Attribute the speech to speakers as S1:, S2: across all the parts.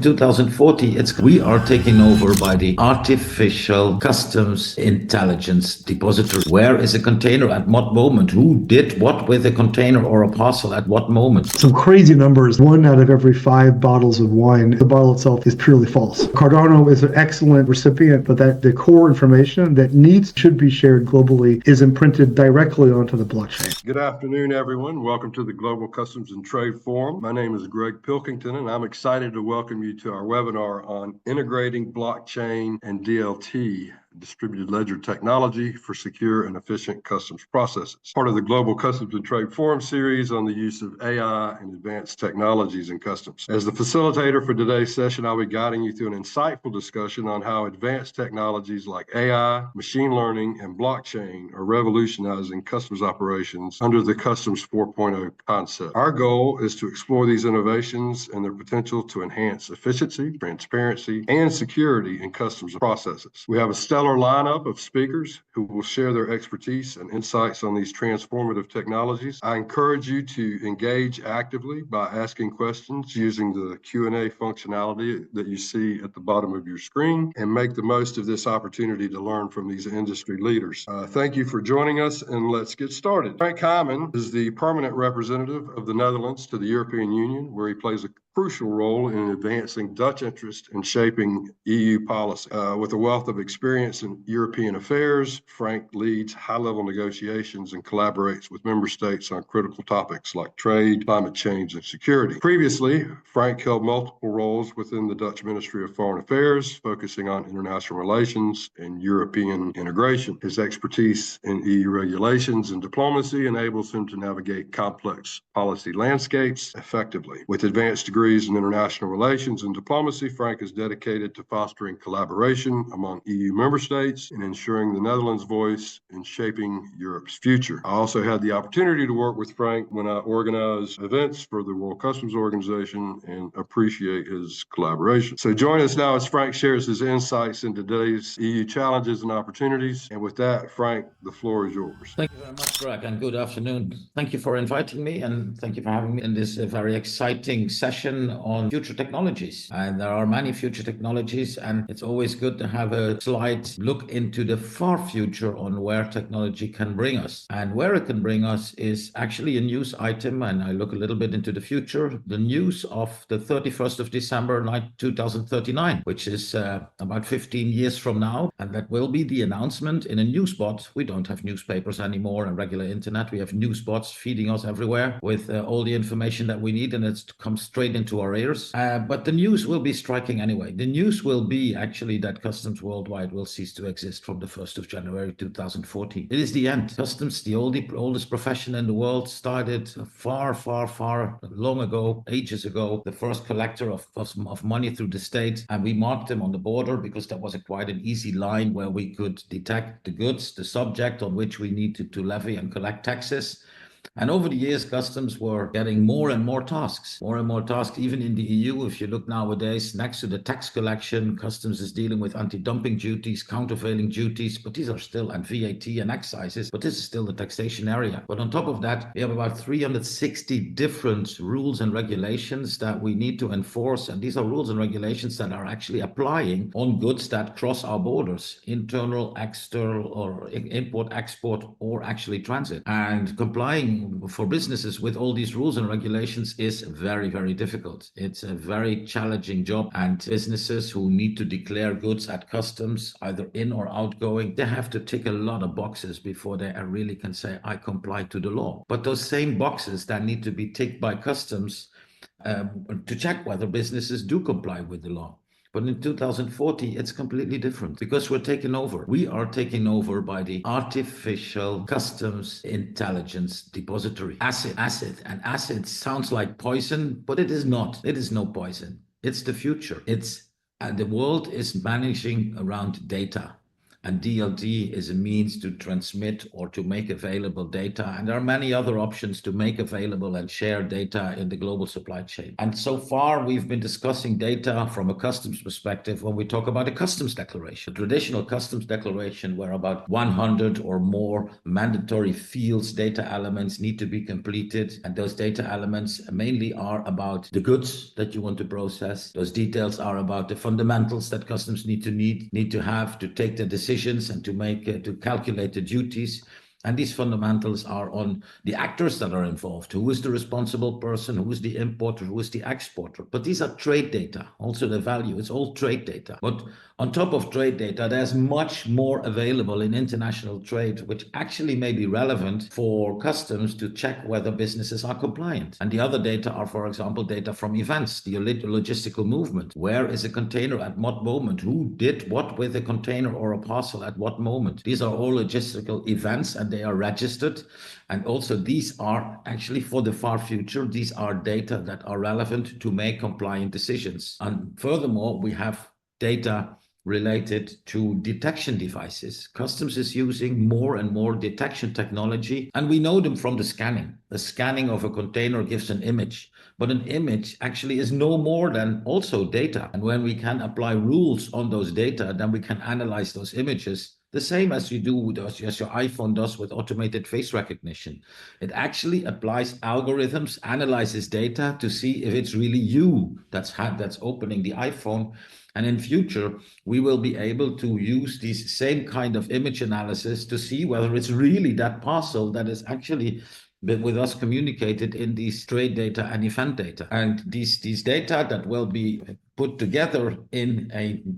S1: 2040, we are taken over by the artificial customs intelligence depository. Where is a container at what moment? Who did what with a container or a parcel at what moment?
S2: Some crazy numbers. 1 out of every 5 bottles of wine, the bottle itself is purely false. Cardano is an excellent recipient, but that the core information that should be shared globally is imprinted directly onto the blockchain.
S3: Good afternoon, everyone. Welcome to the Global Customs and Trade Forum. My name is Greg Pilkington, and I'm excited to welcome you to our webinar on integrating blockchain and DLT, distributed ledger technology for secure and efficient customs processes. Part of the Global Customs and Trade Forum series on the use of AI and advanced technologies in customs. As the facilitator for today's session, I'll be guiding you through an insightful discussion on how advanced technologies like AI, machine learning, and blockchain are revolutionizing customs operations under the Customs 4.0 concept. Our goal is to explore these innovations and their potential to enhance efficiency, transparency, and security in customs processes. We have a stellar lineup of speakers who will share their expertise and insights on these transformative technologies. I encourage you to engage actively by asking questions using the Q&A functionality that you see at the bottom of your screen, and make the most of this opportunity to learn from these industry leaders. Thank you for joining us, and let's get started. Frank Hyman is the permanent representative of the Netherlands to the European Union, where he plays a crucial role in advancing Dutch interest in shaping EU policy. With a wealth of experience in European affairs, Frank leads high-level negotiations and collaborates with member states on critical topics like trade, climate change, and security. Previously, Frank held multiple roles within the Dutch Ministry of Foreign Affairs, focusing on international relations and European integration. His expertise in EU regulations and diplomacy enables him to navigate complex policy landscapes effectively. With advanced degrees in international relations and diplomacy, Frank is dedicated to fostering collaboration among EU member states and ensuring the Netherlands' voice in shaping Europe's future. I also had the opportunity to work with Frank when I organized events for the World Customs Organization and appreciate his collaboration. So join us now as Frank shares his insights into today's EU challenges and opportunities. And with that, Frank, the floor is yours.
S1: Thank you very much, Greg, and good afternoon. Thank you for inviting me, and thank you for having me in this very exciting session on future technologies. And there are many future technologies, and it's always good to have a slight look into the far future on where technology can bring us. And where it can bring us is actually a news item, and I look a little bit into the future, the news of the 31st of December 2039, which is about 15 years from now, and that will be the announcement in a news bot. We don't have newspapers anymore and regular internet. We have news bots feeding us everywhere with all the information that we need, and it's comes straight into our ears. But the news will be striking anyway. The news will be actually that customs worldwide will cease to exist from the 1st of January 2014. It is the end. Customs, the oldest profession in the world, started far long ago, ages ago, the first collector of money through the state, and we marked them on the border because that was quite an easy line where we could detect the goods, the subject on which we needed to levy and collect taxes. And over the years, customs were getting more and more tasks, even in the EU. If you look nowadays, next to the tax collection, customs is dealing with anti-dumping duties, countervailing duties, but these are still, and VAT and excises, but this is still the taxation area. But on top of that, we have about 360 different rules and regulations that we need to enforce. And these are rules and regulations that are actually applying on goods that cross our borders, internal, external, or import, export, or actually transit. And complying for businesses with all these rules and regulations is very difficult. It's a very challenging job, and businesses who need to declare goods at customs, either in or outgoing, they have to tick a lot of boxes before they really can say, I comply to the law. But those same boxes that need to be ticked by customs to check whether businesses do comply with the law. But in 2040, it's completely different because we're taken over. We are taken over by the artificial customs intelligence depository. Acid. And acid sounds like poison, but it is not. It is no poison. It's the future. The world is managing around data. And DLT is a means to transmit or to make available data. And there are many other options to make available and share data in the global supply chain. And so far, we've been discussing data from a customs perspective when we talk about a customs declaration. A traditional customs declaration where about 100 or more mandatory fields, data elements need to be completed. And those data elements mainly are about the goods that you want to process. Those details are about the fundamentals that customs need to have to take the decisions and to calculate the duties. And these fundamentals are on the actors that are involved. Who is the responsible person? Who is the importer? Who is the exporter? But these are trade data. Also the value, it's all trade data. But on top of trade data, there's much more available in international trade, which actually may be relevant for customs to check whether businesses are compliant. And the other data are, for example, data from events, the logistical movement. Where is a container at what moment? Who did what with a container or a parcel at what moment? These are all logistical events, and they are registered. And also these are actually for the far future. These are data that are relevant to make compliant decisions. And furthermore, we have data related to detection devices. Customs is using more and more detection technology, and we know them from the scanning. The scanning of a container gives an image, but an image actually is no more than also data. And when we can apply rules on those data, then we can analyze those images the same as you do with as your iPhone does with automated face recognition. It actually applies algorithms, analyzes data to see if it's really you that's opening the iPhone. And in future, we will be able to use these same kind of image analysis to see whether it's really that parcel that is actually with us communicated in these trade data and event data. And these data that will be put together in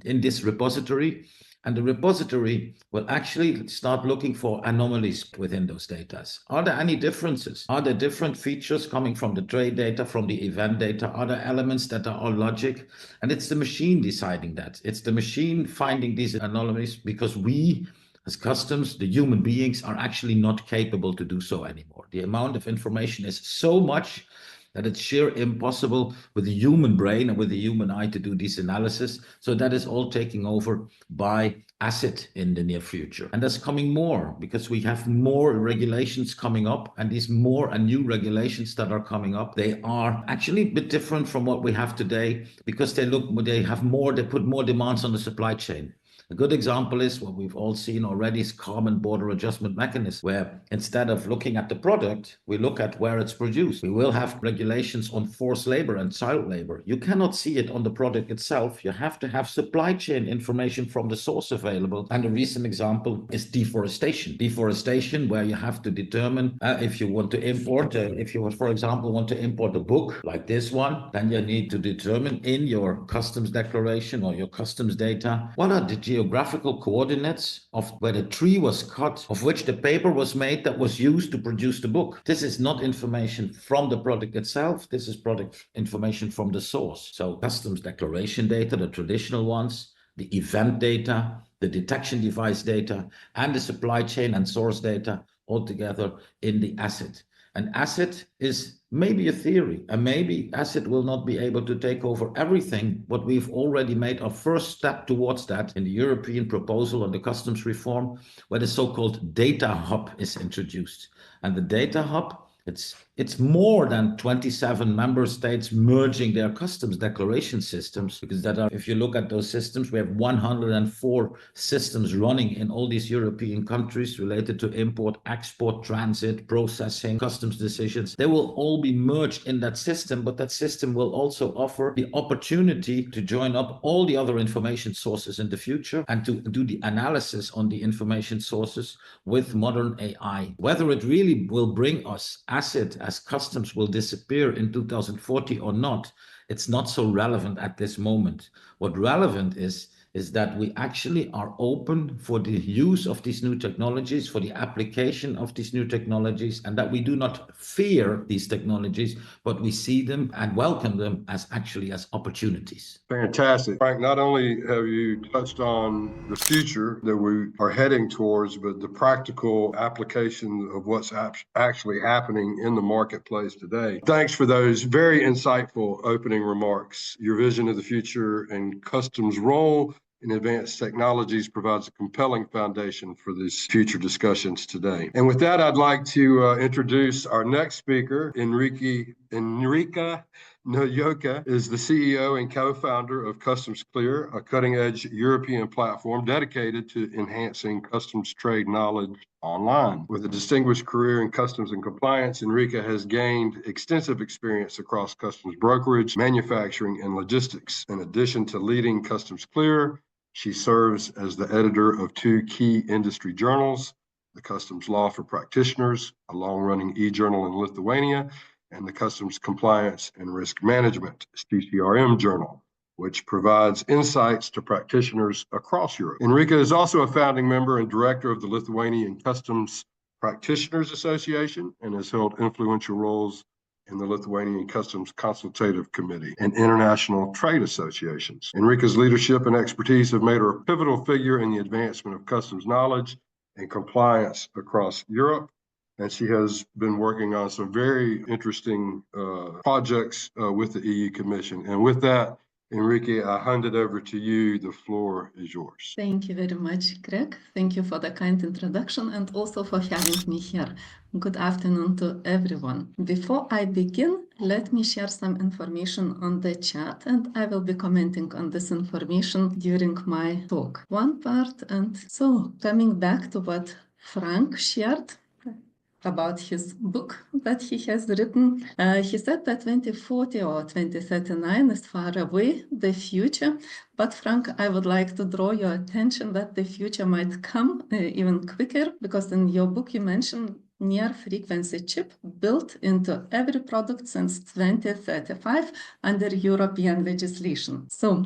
S1: this repository. And the repository will actually start looking for anomalies within those data. Are there any differences? Are there different features coming from the trade data, from the event data? Are there elements that are all logic? And it's the machine deciding that. It's the machine finding these anomalies because we, as customs, the human beings, are actually not capable to do so anymore. The amount of information is so much that it's sheer impossible with the human brain and with the human eye to do this analysis. So that is all taking over by ACID in the near future. And that's coming more because we have more regulations coming up, and these more and new regulations that are coming up, they are actually a bit different from what we have today because they put more demands on the supply chain. A good example is what we've all seen already is carbon border adjustment mechanism, where instead of looking at the product, we look at where it's produced. We will have regulations on forced labor and child labor. You cannot see it on the product itself. You have to have supply chain information from the source available. And a recent example is deforestation. Deforestation, where you have to determine if you want to import, if you, for example, want to import a book like this one, then you need to determine in your customs declaration or your customs data, what are the geographical coordinates of where the tree was cut, of which the paper was made that was used to produce the book. This is not information from the product itself. This is product information from the source. So customs declaration data, the traditional ones, the event data, the detection device data, and the supply chain and source data all together in the ACID. And ACID is maybe a theory, and maybe ACID will not be able to take over everything, but we've already made our first step towards that in the European proposal on the customs reform, where the so-called data hub is introduced. And the data hub, it's more than 27 member states merging their customs declaration systems, because if you look at those systems, we have 104 systems running in all these European countries related to import, export, transit, processing, customs decisions. They will all be merged in that system, but that system will also offer the opportunity to join up all the other information sources in the future and to do the analysis on the information sources with modern AI. Whether it really will bring us ACID as customs will disappear in 2040 or not, it's not so relevant at this moment. What relevant is that we actually are open for the use of these new technologies, for the application of these new technologies, and that we do not fear these technologies, but we see them and welcome them as opportunities.
S3: Fantastic. Frank, not only have you touched on the future that we are heading towards, but the practical application of what's actually happening in the marketplace today. Thanks for those very insightful opening remarks. Your vision of the future and customs role in advanced technologies provides a compelling foundation for these future discussions today. And with that, I'd like to introduce our next speaker, Enrica Noyoka is the CEO and co-founder of Customs Clear, a cutting-edge European platform dedicated to enhancing customs trade knowledge online. With a distinguished career in customs and compliance, Enrica has gained extensive experience across customs brokerage, manufacturing, and logistics. In addition to leading Customs Clear, she serves as the editor of two key industry journals, the Customs Law for Practitioners, a long-running e-journal in Lithuania, and the Customs Compliance and Risk Management, CCRM journal, which provides insights to practitioners across Europe. Enrica is also a founding member and director of the Lithuanian Customs Practitioners Association and has held influential roles in the Lithuanian Customs Consultative Committee and international trade associations. Enrica's leadership and expertise have made her a pivotal figure in the advancement of customs knowledge and compliance across Europe. And she has been working on some very interesting projects with the EU Commission. And with that, Enrique, I hand it over to you. The floor is yours.
S4: Thank you very much, Greg. Thank you for the kind introduction and also for having me here. Good afternoon to everyone. Before I begin, let me share some information on the chat, and I will be commenting on this information during my talk. One part, and so coming back to what Frank shared about his book that he has written. He said that 2040 or 2039 is far away, the future. But Frank, I would like to draw your attention that the future might come even quicker, because in your book you mentioned near frequency chip built into every product since 2035 under European legislation. So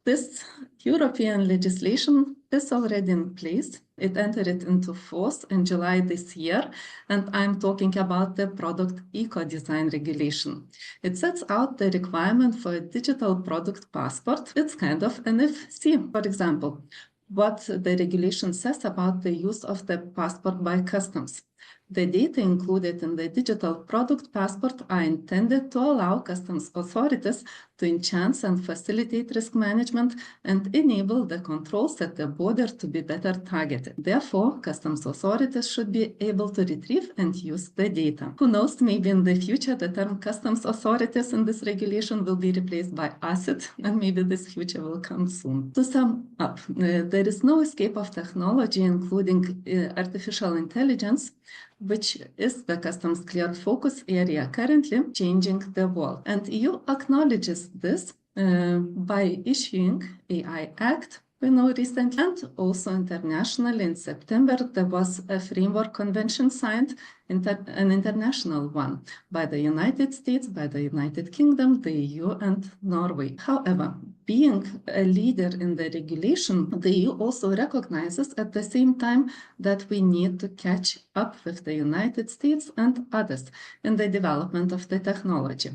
S4: this European legislation is already in place. It entered into force in July this year, and I'm talking about the product eco-design regulation. It sets out the requirement for a digital product passport. It's kind of NFC. For example, what the regulation says about the use of the passport by customs. The data included in the digital product passport are intended to allow customs authorities to enhance and facilitate risk management and enable the controls at the border to be better targeted. Therefore, customs authorities should be able to retrieve and use the data. Who knows, maybe in the future the term customs authorities in this regulation will be replaced by asset, and maybe this future will come soon. To sum up, there is no escape of technology, including artificial intelligence, which is the customs clear focus area currently changing the world. And EU acknowledges this by issuing AI Act, we know recently, and also internationally in September, there was a framework convention signed, an international one, by the United States, by the United Kingdom, the EU, and Norway. However, being a leader in the regulation, the EU also recognizes at the same time that we need to catch up with the United States and others in the development of the technology,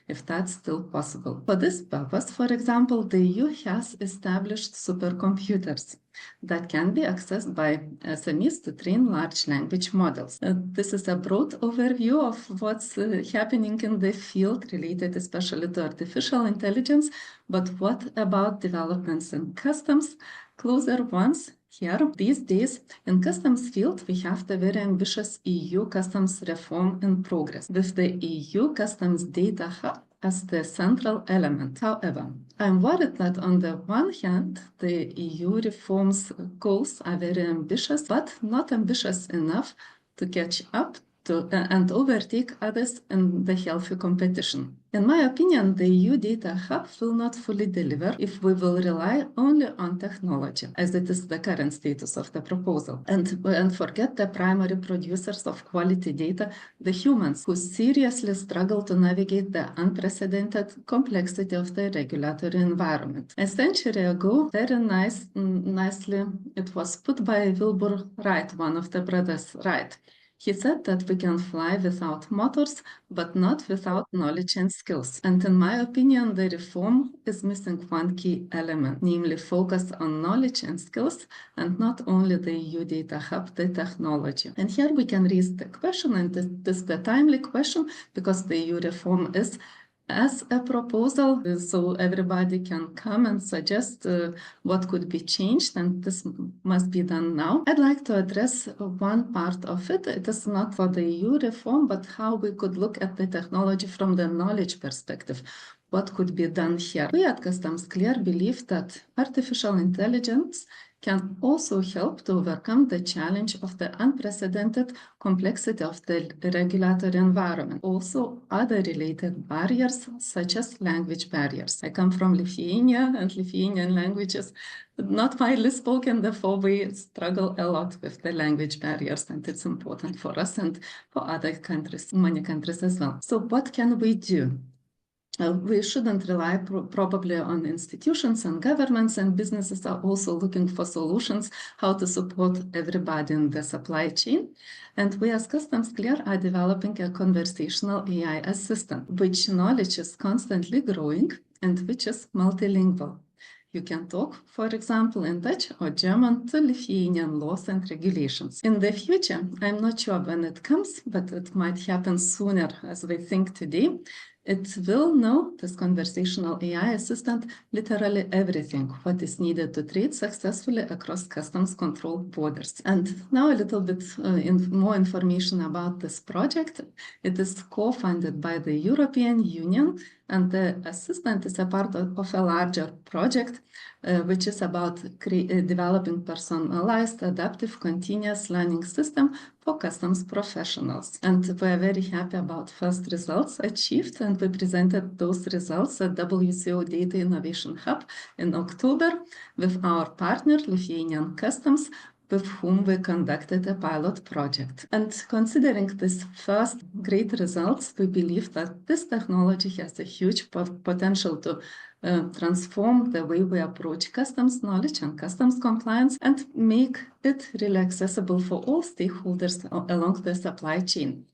S4: if that's still possible. For this purpose, for example, the EU has established supercomputers that can be accessed by SMEs to train large language models. This is a broad overview of what's happening in the field related especially to artificial intelligence, but what about developments in customs? Closer ones here. These days, in customs field, we have the very ambitious EU customs reform in progress, with the EU customs data hub as the central element. However, I'm worried that on the one hand, the EU reforms goals are very ambitious, but not ambitious enough to catch up to and overtake others in the healthy competition. In my opinion, the EU Data Hub will not fully deliver if we will rely only on technology, as it is the current status of the proposal, and forget the primary producers of quality data, the humans, who seriously struggle to navigate the unprecedented complexity of the regulatory environment. A century ago, very nicely, it was put by Wilbur Wright, one of the brothers Wright. He said that we can fly without motors, but not without knowledge and skills. And in my opinion, the reform is missing one key element, namely focus on knowledge and skills, and not only the EU Data Hub, the technology. And here we can raise the question, and this is the timely question, because the EU reform is as a proposal, so everybody can come and suggest what could be changed, and this must be done now. I'd like to address one part of it. It is not for the EU reform, but how we could look at the technology from the knowledge perspective. What could be done here? We at Customs Clear believe that artificial intelligence can also help to overcome the challenge of the unprecedented complexity of the regulatory environment. Also, other related barriers, such as language barriers. I come from Lithuania, and Lithuanian language is not widely spoken, therefore we struggle a lot with the language barriers, and it's important for us and for other countries, many countries as well. So what can we do? We shouldn't rely probably on institutions, and governments and businesses are also looking for solutions how to support everybody in the supply chain. And we as Customs Clear are developing a conversational AI assistant, which knowledge is constantly growing and which is multilingual. You can talk, for example, in Dutch or German to Lithuanian laws and regulations. In the future, I'm not sure when it comes, but it might happen sooner as we think today. It will know, this conversational AI assistant, literally everything what is needed to trade successfully across customs control borders. And now a little bit more information about this project. It is co-funded by the European Union, and the assistant is a part of a larger project, which is about developing personalized, adaptive, continuous learning system for customs professionals. And we're very happy about first results achieved, and we presented those results at WCO Data Innovation Hub in October with our partner, Lithuanian Customs, with whom we conducted a pilot project. And considering these first great results, we believe that this technology has a huge potential to transform the way we approach customs knowledge and customs compliance and make it really accessible for all stakeholders along the supply chain.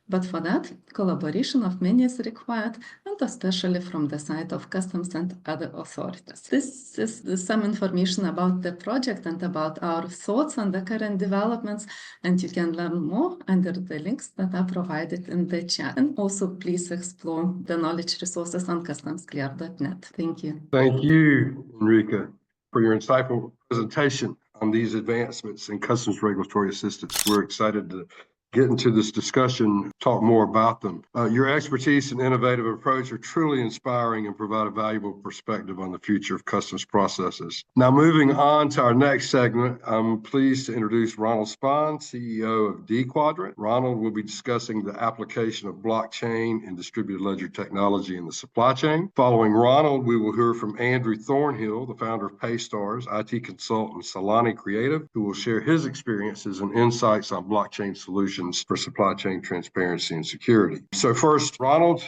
S4: But for that, collaboration of many is required, and especially from the side of customs and other authorities. This is some information about the project and about our thoughts on the current developments, and you can learn more under the links that are provided in the chat. And also please explore the knowledge resources on customsclear.net. Thank you.
S3: Thank you, Enrica, for your insightful presentation on these advancements in customs regulatory assistance. We're excited to get into this discussion, talk more about them. Your expertise and innovative approach are truly inspiring and provide a valuable perspective on the future of customs processes. Now, moving on to our next segment, I'm pleased to introduce Ronald Spahn, CEO of D Quadrant. Ronald will be discussing the application of blockchain and distributed ledger technology in the supply chain. Following Ronald, we will hear from Andrew Thornhill, the founder of Paystars, IT consultant Solani Creative, who will share his experiences and insights on blockchain solutions for supply chain transparency and security. So first, Ronald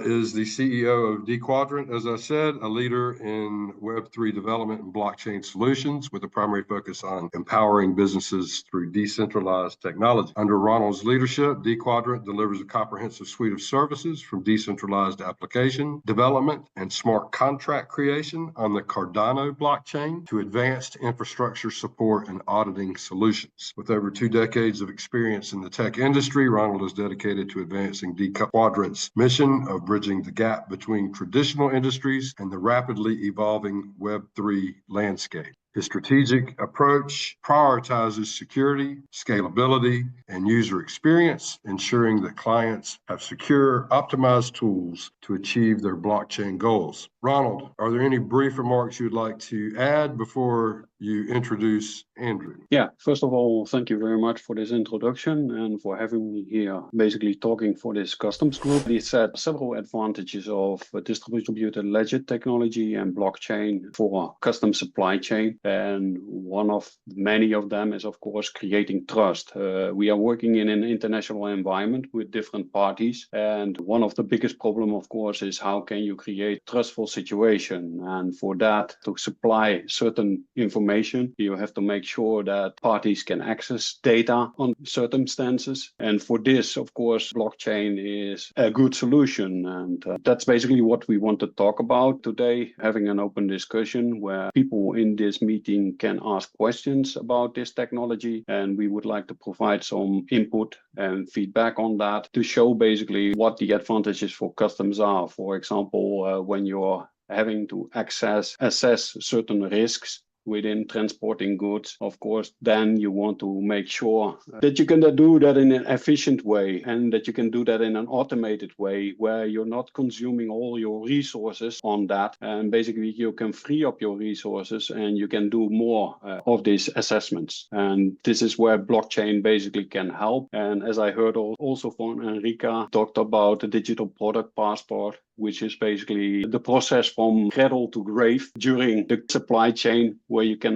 S3: is the CEO of D Quadrant, as I said, a leader in Web3 development and blockchain solutions with a primary focus on empowering businesses through decentralized technology. Under Ronald's leadership, D Quadrant delivers a comprehensive suite of services from decentralized application development and smart contract creation on the Cardano blockchain to advanced infrastructure support and auditing solutions. With over 2 decades of experience in the tech industry, Ronald is dedicated to advancing D Quadrant's mission of bridging the gap between traditional industries and the rapidly evolving Web3 landscape. His strategic approach prioritizes security, scalability, and user experience, ensuring that clients have secure, optimized tools to achieve their blockchain goals. Ronald, are there any brief remarks you'd like to add before you introduce Andrew?
S5: Yeah, first of all, thank you very much for this introduction and for having me here, basically talking for this customs group. He said several advantages of distributed ledger technology and blockchain for customs supply chain. And one of many of them is, of course, creating trust. We are working in an international environment with different parties. And one of the biggest problem, of course, is how can you create trustful situation? And for that, to supply certain information, you have to make sure that parties can access data on circumstances. And for this, of course, blockchain is a good solution. And that's basically what we want to talk about today, having an open discussion where people in this meeting can ask questions about this technology, and we would like to provide some input and feedback on that to show basically what the advantages for customers are. For example, when you're having to assess certain risks within transporting goods, of course, then you want to make sure that you can do that in an efficient way and that you can do that in an automated way where you're not consuming all your resources on that. And basically you can free up your resources and you can do more of these assessments. And this is where blockchain basically can help. And as I heard also from Enrica, talked about the digital product passport, which is basically the process from cradle to grave during the supply chain, where you can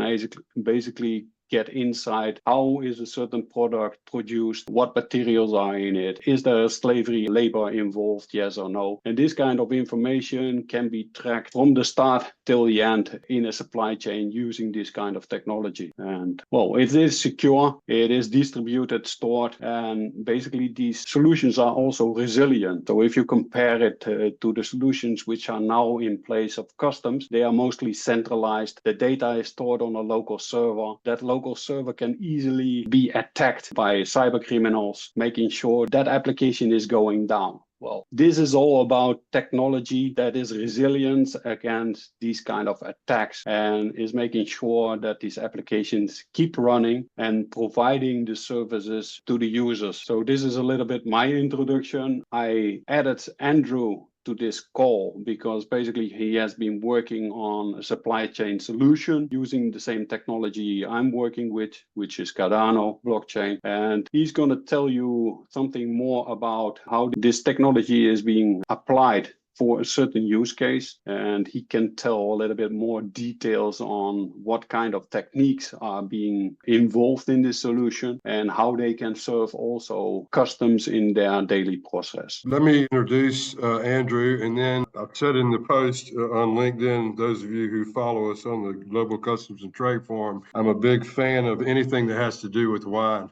S5: basically get inside how is a certain product produced, what materials are in it, is there slavery labor involved, yes or no. And this kind of information can be tracked from the start till the end in a supply chain using this kind of technology. And well, it is secure, it is distributed, stored, and basically these solutions are also resilient. So if you compare it to the solutions which are now in place of customs, they are mostly centralized. The data is stored on a local server. That local server can easily be attacked by cyber criminals, making sure that application is going down. Well, this is all about technology that is resilient against these kind of attacks and is making sure that these applications keep running and providing the services to the users. So this is a little bit my introduction. I added Andrew to this call because basically he has been working on a supply chain solution using the same technology I'm working with, which is Cardano blockchain. And he's going to tell you something more about how this technology is being applied for a certain use case, and he can tell a little bit more details on what kind of techniques are being involved in this solution and how they can serve also customs in their daily process.
S3: Let me introduce Andrew, and then I've said in the post on LinkedIn, those of you who follow us on the Global Customs and Trade Forum, I'm a big fan of anything that has to do with wine.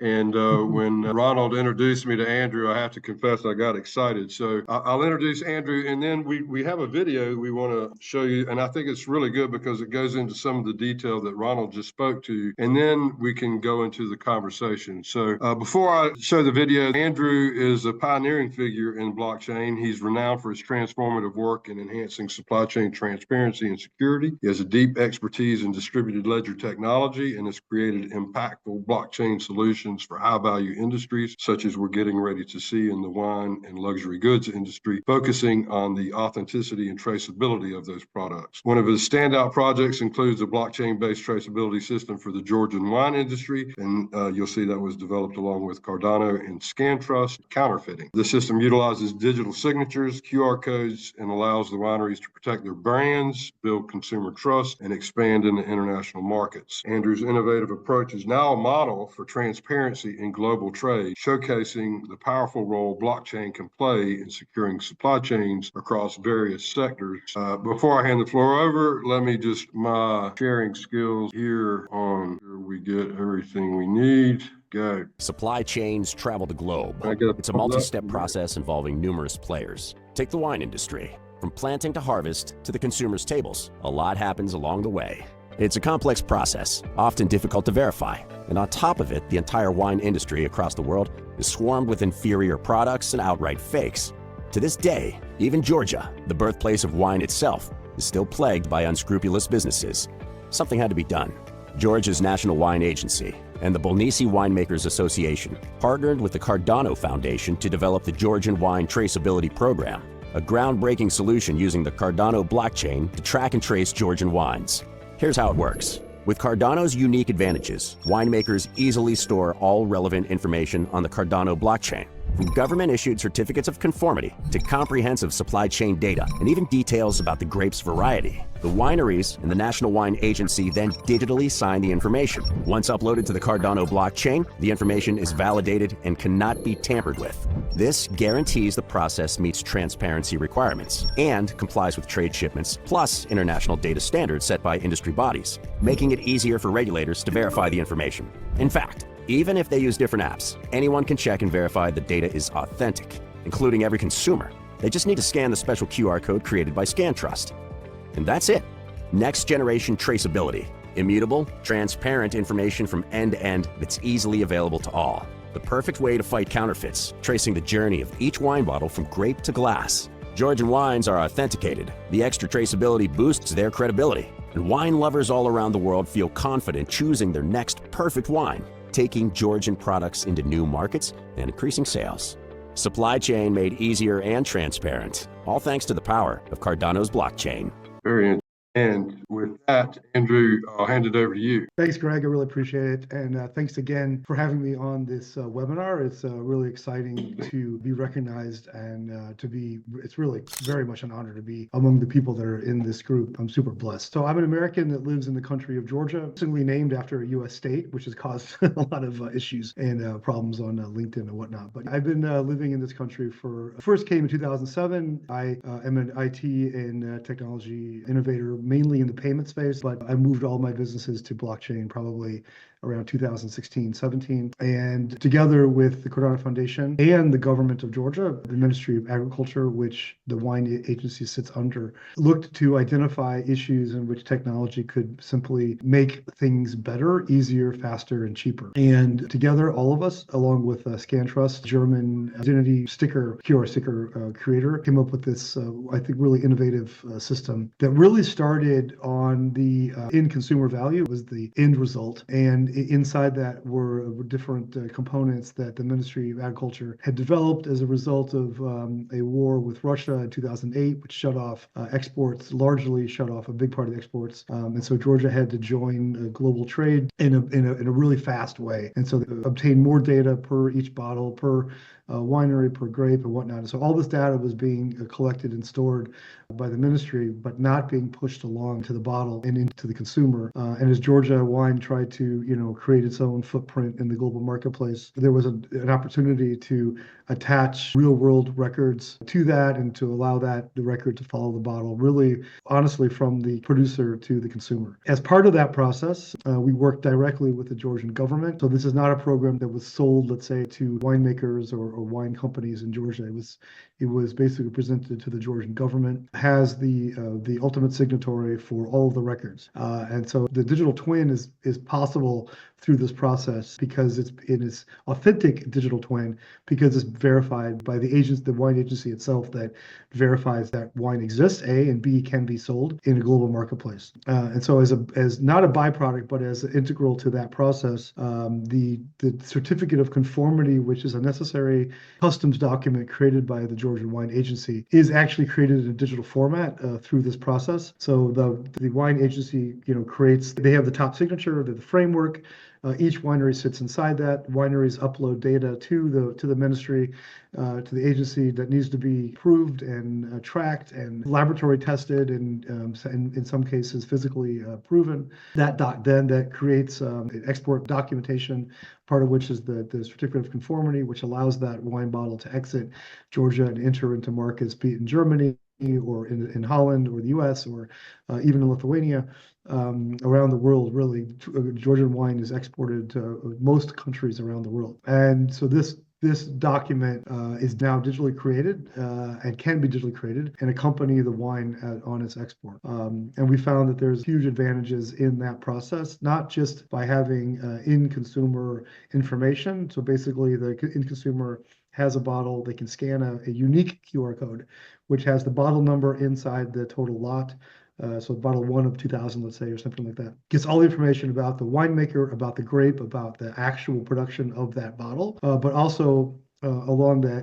S3: And when Ronald introduced me to Andrew, I have to confess I got excited. So I'll introduce Andrew, and then we have a video we want to show you. And I think it's really good because it goes into some of the detail that Ronald just spoke to. And then we can go into the conversation. So before I show the video, Andrew is a pioneering figure in blockchain. He's renowned for his transformative work in enhancing supply chain transparency and security. He has a deep expertise in distributed ledger technology and has created impactful blockchain solutions for high-value industries, such as we're getting ready to see in the wine and luxury goods industry, focusing on the authenticity and traceability of those products. One of his standout projects includes a blockchain-based traceability system for the Georgian wine industry, and you'll see that was developed along with Cardano and ScanTrust counterfeiting. The system utilizes digital signatures, QR codes, and allows the wineries to protect their brands, build consumer trust, and expand into international markets. Andrew's innovative approach is now a model for transparency in global trade, showcasing the powerful role blockchain can play in securing supply chains across various sectors. Before I hand the floor over, let me just my sharing skills here on here we get everything we need. Go.
S6: Supply chains travel the globe. It's a multi-step process involving numerous players. Take the wine industry. From planting to harvest to the consumer's tables, a lot happens along the way. It's a complex process, often difficult to verify. And on top of it, the entire wine industry across the world is swarmed with inferior products and outright fakes. To this day, even Georgia, the birthplace of wine itself, is still plagued by unscrupulous businesses. Something had to be done. Georgia's National Wine Agency and the Bolnisi Winemakers Association partnered with the Cardano Foundation to develop the Georgian Wine Traceability Program, a groundbreaking solution using the Cardano blockchain to track and trace Georgian wines. Here's how it works. With Cardano's unique advantages, winemakers easily store all relevant information on the Cardano blockchain, from government-issued certificates of conformity to comprehensive supply chain data and even details about the grape's variety. The wineries and the National Wine Agency then digitally sign the information. Once uploaded to the Cardano blockchain, the information is validated and cannot be tampered with. This guarantees the process meets transparency requirements and complies with trade shipments, plus international data standards set by industry bodies, making it easier for regulators to verify the information. In fact, even if they use different apps, anyone can check and verify the data is authentic, including every consumer. They just need to scan the special QR code created by ScanTrust. And that's it. Next generation traceability. Immutable, transparent information from end to end that's easily available to all. The perfect way to fight counterfeits, tracing the journey of each wine bottle from grape to glass. Georgian wines are authenticated. The extra traceability boosts their credibility. And wine lovers all around the world feel confident choosing their next perfect wine, taking Georgian products into new markets and increasing sales. Supply chain made easier and transparent, all thanks to the power of Cardano's blockchain.
S3: Very interesting. And with that, Andrew, I'll hand it over to you.
S2: Thanks, Greg. I really appreciate it. And thanks again for having me on this webinar. It's really exciting to be recognized and it's really very much an honor to be among the people that are in this group. I'm super blessed. So I'm an American that lives in the country of Georgia, simply named after a U.S. state, which has caused a lot of issues and problems on LinkedIn and whatnot. But I've been living in this country first came in 2007. I am an IT and technology innovator, mainly in the payment space, but I moved all my businesses to blockchain probably around 2016, 17. And together with the Cardano Foundation and the government of Georgia, the Ministry of Agriculture, which the wine agency sits under, looked to identify issues in which technology could simply make things better, easier, faster, and cheaper. And together, all of us, along with ScanTrust, German identity sticker, QR sticker creator, came up with this, I think, really innovative system that really started on the end consumer value was the end result. And inside that were different components that the Ministry of Agriculture had developed as a result of a war with Russia in 2008, which shut off exports, largely shut off a big part of the exports. And so Georgia had to join global trade in a really fast way. And so they obtained more data per each bottle, per winery, per grape, and whatnot. And so all this data was being collected and stored by the ministry, but not being pushed along to the bottle and into the consumer. And as Georgia Wine tried to, create its own footprint in the global marketplace, there was an opportunity to attach real-world records to that and to allow the record to follow the bottle, really, honestly, from the producer to the consumer. As part of that process, we worked directly with the Georgian government. So this is not a program that was sold, let's say, to winemakers or wine companies in Georgia. It was basically presented to the Georgian government, has the ultimate signatory for all of the records. And so the digital twin is possible through this process because it is authentic digital twin because it's verified by the wine agency itself that verifies that wine exists, A, and B, can be sold in a global marketplace. And so as not a byproduct, but as integral to that process, the certificate of conformity, which is a necessary customs document created by the Georgian Wine Agency, is actually created in a digital format through this process. So the wine agency, they have the top signature, the framework. Each winery sits inside that. Wineries upload data to the ministry, to the agency that needs to be approved and tracked and laboratory tested and in some cases physically proven. That creates an export documentation, part of which is the certificate of conformity, which allows that wine bottle to exit Georgia and enter into markets, be it in Germany or in Holland or the US or even in Lithuania. Around the world, really, Georgian wine is exported to most countries around the world. And so this document is now digitally created and can be digitally created and accompany the wine on its export. And we found that there's huge advantages in that process, not just by having in-consumer information. So basically, the in-consumer has a bottle, they can scan a unique QR code, which has the bottle number inside the total lot. So bottle 1 of 2000, let's say, or something like that. Gets all the information about the winemaker, about the grape, about the actual production of that bottle, but also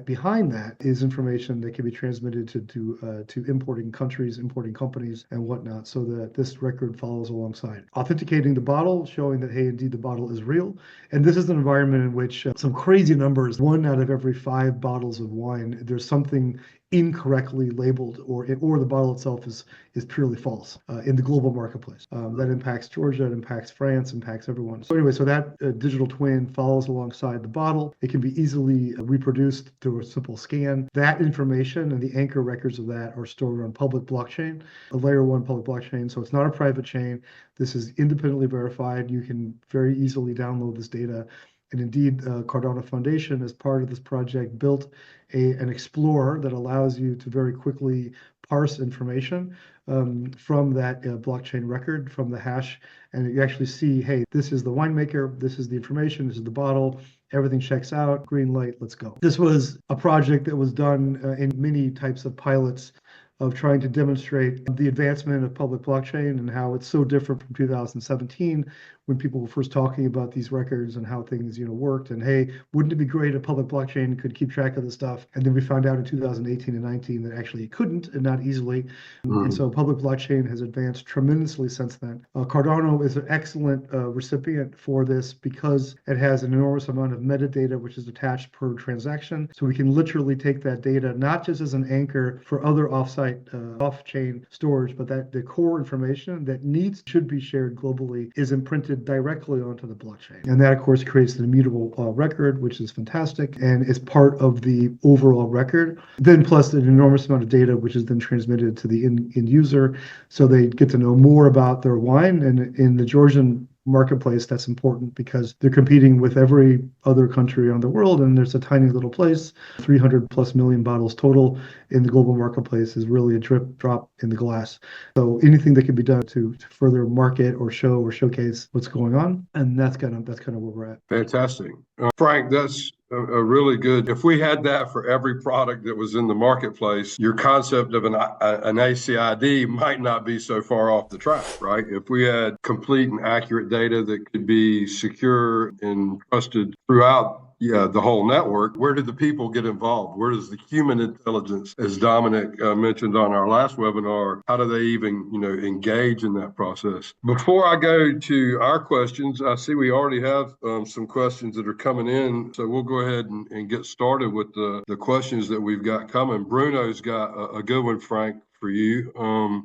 S2: behind that is information that can be transmitted to importing countries, importing companies, and whatnot, so that this record follows alongside. Authenticating the bottle, showing that, hey, indeed, the bottle is real. And this is an environment in which some crazy numbers, 1 out of every 5 bottles of wine, there's something incorrectly labeled or the bottle itself is purely false in the global marketplace. That impacts Georgia, it impacts France, impacts everyone. So anyway, so that digital twin follows alongside the bottle. It can be easily reproduced through a simple scan. That information and the anchor records of that are stored on public blockchain, a layer 1 public blockchain. So it's not a private chain. This is independently verified. You can very easily download this data. And indeed, Cardano Foundation, as part of this project, built an explorer that allows you to very quickly parse information from that blockchain record, from the hash, and you actually see, hey, this is the winemaker, this is the information, this is the bottle, everything checks out, green light, let's go. This was a project that was done in many types of pilots of trying to demonstrate the advancement of public blockchain and how it's so different from 2017 when people were first talking about these records and how things, worked. And hey, wouldn't it be great if public blockchain could keep track of the stuff? And then we found out in 2018 and 19 that actually it couldn't, and not easily. And so public blockchain has advanced tremendously since then. Cardano is an excellent recipient for this because it has an enormous amount of metadata which is attached per transaction. So we can literally take that data not just as an anchor for other off-chain storage, but that the core information that should be shared globally is imprinted directly onto the blockchain. And that, of course, creates an immutable record, which is fantastic and is part of the overall record. Then plus an enormous amount of data, which is then transmitted to the end user, so they get to know more about their wine. And in the Georgian marketplace, that's important because they're competing with every other country around the world, and there's a tiny little place. 300 plus million bottles total in the global marketplace is really a drop in the glass. So anything that can be done to further market or show or showcase what's going on, and that's kind of where we're at.
S3: Fantastic, Frank. That's a really good. If we had that for every product that was in the marketplace, your concept of an ACID might not be so far off the track, right? If we had complete and accurate data that could be secure and trusted throughout the whole network, where do the people get involved? Where does the human intelligence, as Dominic mentioned on our last webinar, how do they even, engage in that process? Before I go to our questions, I see we already have some questions that are coming in. So we'll go ahead and get started with the questions that we've got coming. Bruno's got a good one, Frank, for you.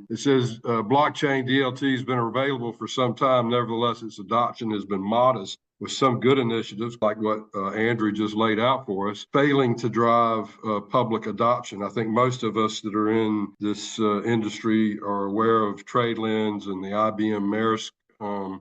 S3: It says blockchain DLT has been available for some time. Nevertheless, its adoption has been modest, with some good initiatives like what Andrew just laid out for us, failing to drive public adoption. I think most of us that are in this industry are aware of TradeLens and the IBM Maersk.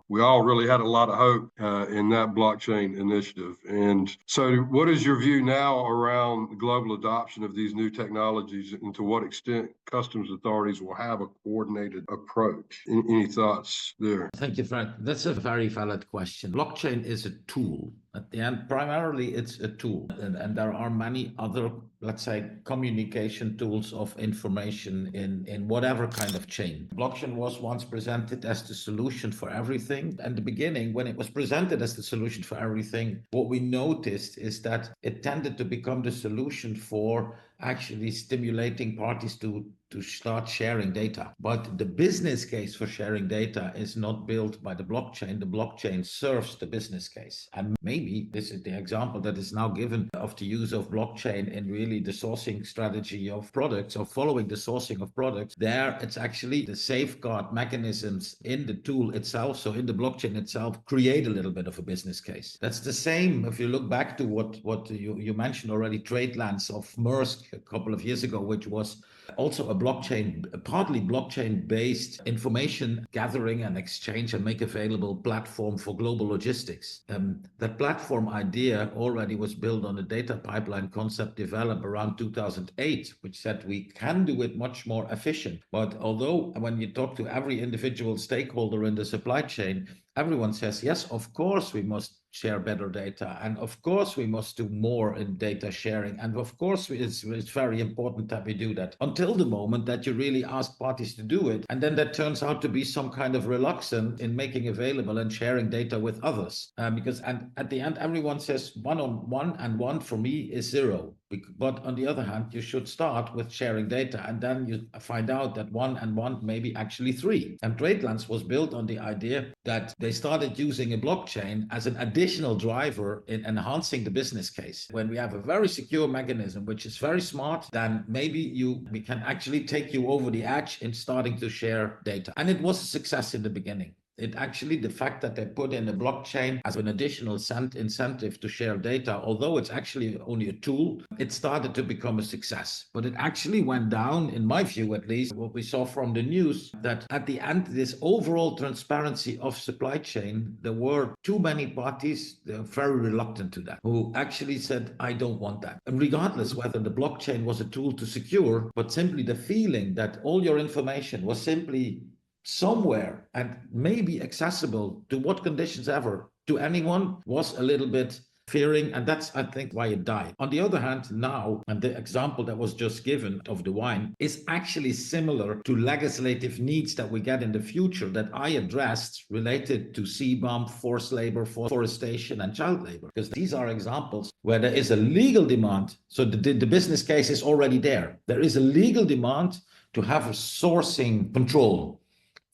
S3: We all really had a lot of hope in that blockchain initiative. And so what is your view now around the global adoption of these new technologies, and to what extent customs authorities will have a coordinated approach? Any thoughts there?
S1: Thank you, Frank. That's a very valid question. Blockchain is a tool. At the end, primarily, it's a tool. And there are many other, let's say, communication tools of information in whatever kind of chain. Blockchain was once presented as the solution for everything. And the beginning, when it was presented as the solution for everything, what we noticed is that it tended to become the solution for actually stimulating parties to start sharing data. But the business case for sharing data is not built by the blockchain. The blockchain serves the business case. And maybe this is the example that is now given of the use of blockchain in really the sourcing strategy of products, or following the sourcing of products. There, it's actually the safeguard mechanisms in the tool itself, so in the blockchain itself, create a little bit of a business case. That's the same if you look back to what you mentioned already, TradeLens of Maersk a couple of years ago, which was also a blockchain, partly blockchain-based information gathering and exchange and make available platform for global logistics. That platform idea already was built on a data pipeline concept developed around 2008, which said we can do it much more efficient. But although when you talk to every individual stakeholder in the supply chain, everyone says, yes, of course we must share better data, and of course we must do more in data sharing, and of course it's very important that we do that, until the moment that you really ask parties to do it, and then that turns out to be some kind of reluctance in making available and sharing data with others, because at the end everyone says 1 on 1, and 1 for me is 0. But on the other hand, you should start with sharing data, and then you find out that 1 and 1 may be actually 3. And TradeLens was built on the idea that they started using a blockchain as an additional driver in enhancing the business case. When we have a very secure mechanism, which is very smart, then maybe we can actually take you over the edge in starting to share data. And it was a success in the beginning. It actually, the fact that they put in a blockchain as an additional incentive to share data, although it's actually only a tool, it started to become a success. But it actually went down, in my view at least, what we saw from the news, that at the end, this overall transparency of supply chain, there were too many parties very reluctant to that, who actually said, I don't want that. And regardless whether the blockchain was a tool to secure, but simply the feeling that all your information was simply somewhere and maybe accessible to what conditions ever to anyone was a little bit fearing, and that's, I think, why it died. On the other hand, now, and the example that was just given of the wine is actually similar to legislative needs that we get in the future that I addressed related to CBAM, forced labor, forestation, and child labor, because these are examples where there is a legal demand. So the business case is already there. There is a legal demand to have a sourcing control.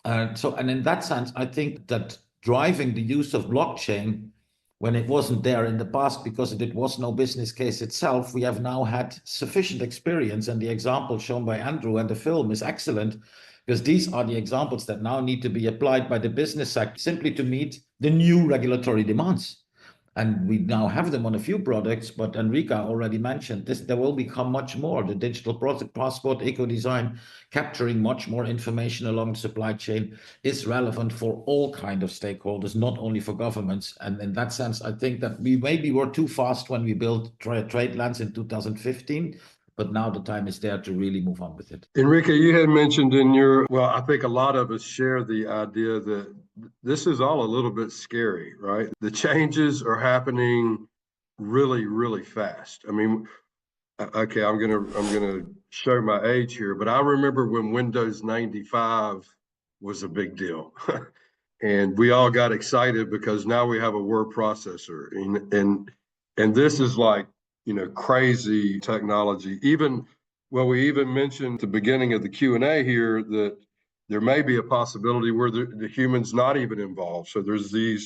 S1: And in that sense, I think that driving the use of blockchain when it wasn't there in the past because it was no business case itself, we have now had sufficient experience. And the example shown by Andrew and the film is excellent, because these are the examples that now need to be applied by the business sector simply to meet the new regulatory demands. And we now have them on a few products, but Enrica already mentioned this, there will become much more. The digital product passport, eco-design, capturing much more information along the supply chain is relevant for all kinds of stakeholders, not only for governments. And in that sense, I think that we maybe were too fast when we built trade lands in 2015. But now the time is there to really move on with it.
S3: Enrica, you had mentioned well, I think a lot of us share the idea that this is all a little bit scary, right? The changes are happening really, really fast. I mean, okay, I'm gonna show my age here, but I remember when Windows 95 was a big deal. And we all got excited because now we have a word processor. And this is like, crazy technology. We even mentioned at the beginning of the Q&A here that there may be a possibility where the human's not even involved. So there's the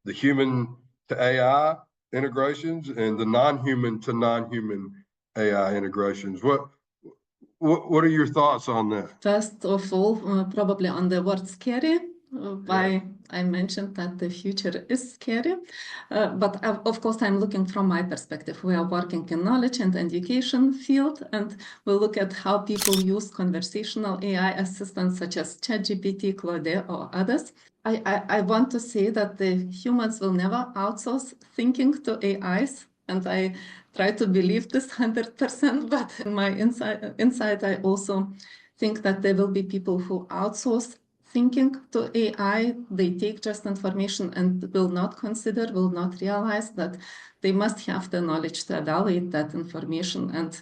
S3: human to AI integrations and the non-human to non-human AI integrations. What are your thoughts on that?
S4: First of all, probably on the word scary. Why I mentioned that the future is scary, but of course I'm looking from my perspective. We are working in knowledge and education field, and we look at how people use conversational AI assistants such as ChatGPT, Claude, or others. I want to say that the humans will never outsource thinking to AIs, and I try to believe this 100%, but in my inside I also think that there will be people who outsource thinking to AI. They take just information and will not realize that they must have the knowledge to evaluate that information, and